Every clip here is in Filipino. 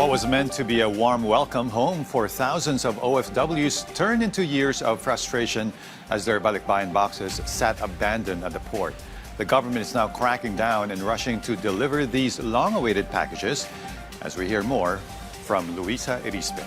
What was meant to be a warm welcome home for thousands of OFWs turned into years of frustration as their balikbayan boxes sat abandoned at the port. The government is now cracking down and rushing to deliver these long-awaited packages, as we hear more from Luisa Erispe.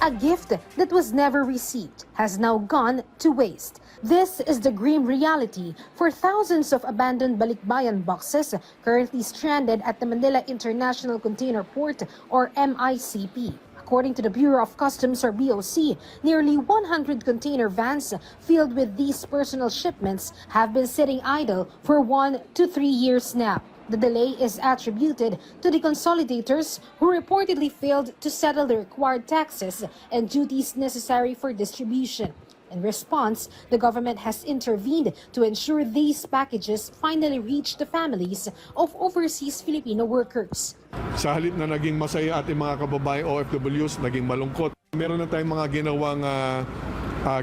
A gift that was never received has now gone to waste. This is the grim reality for thousands of abandoned balikbayan boxes currently stranded at the Manila International Container Port, or MICP. According to the Bureau of Customs, or BOC, nearly 100 container vans filled with these personal shipments have been sitting idle for 1 to 3 years now. The delay is attributed to the consolidators who reportedly failed to settle the required taxes and duties necessary for distribution. In response, the government has intervened to ensure these packages finally reach the families of overseas Filipino workers. Sa halip na naging masaya ating mga kababayan OFWs, naging malungkot. Meron na tayong mga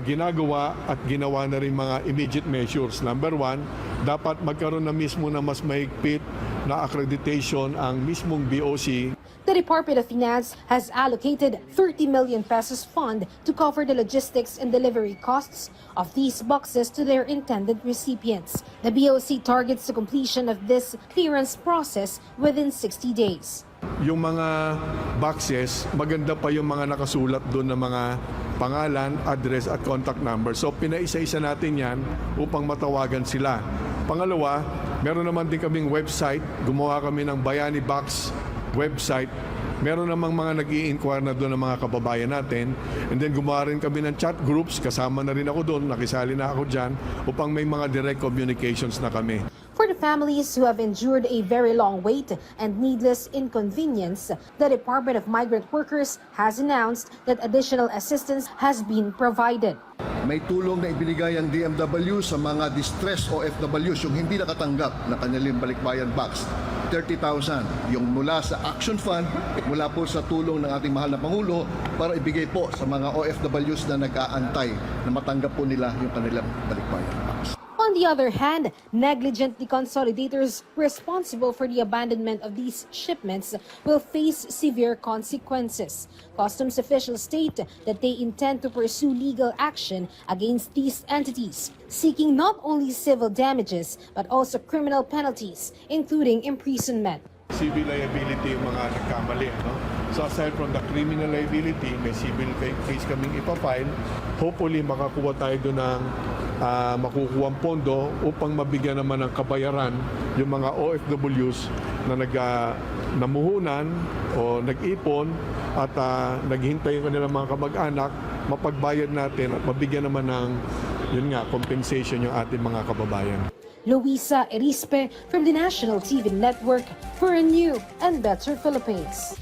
ginagawa at ginawa na rin mga immediate measures. Number one, dapat magkaroon na mismo na mas mahigpit na accreditation ang mismong BOC. The Department of Finance has allocated 30 million pesos fund to cover the logistics and delivery costs of these boxes to their intended recipients. The BOC targets the completion of this clearance process within 60 days. Yung mga boxes, maganda pa yung mga nakasulat doon ng mga pangalan, address at contact number. So pinaisa-isa natin yan upang matawagan sila. Pangalawa, meron naman din kaming website. Gumawa kami ng Bayani Box website. Meron namang mga nag-i-inquire na doon ng mga kababayan natin. And then gumawa rin kami ng chat groups. Kasama na rin ako doon. Nakisali na ako dyan upang may mga direct communications na kami. For the families who have endured a very long wait and needless inconvenience, the Department of Migrant Workers has announced that additional assistance has been provided. May tulong na ibinigay ang DMW sa mga distressed OFWs, yung hindi nakatanggap na kanilang balikbayan box. 30,000 yung mula sa Action Fund, mula po sa tulong ng ating mahal na Pangulo para ibigay po sa mga OFWs na nag-aantay na matanggap po nila yung kanilang balikbayan box. On the other hand, negligent consolidators responsible for the abandonment of these shipments will face severe consequences. Customs officials state that they intend to pursue legal action against these entities, seeking not only civil damages but also criminal penalties, including imprisonment. Civil liability yung mga nagkamali. No? So aside from the criminal liability, may civil case kaming ipafile. Hopefully makakuha tayo doon ng makukuhang pondo upang mabigyan naman ng kabayaran yung mga OFWs na namuhunan o nag-ipon at naghintay yung kanilang mga kamag-anak, mapagbayad natin at mabigyan naman ng compensation yung ating mga kababayan. Luisa Erispe from the National TV Network for a new and better Philippines.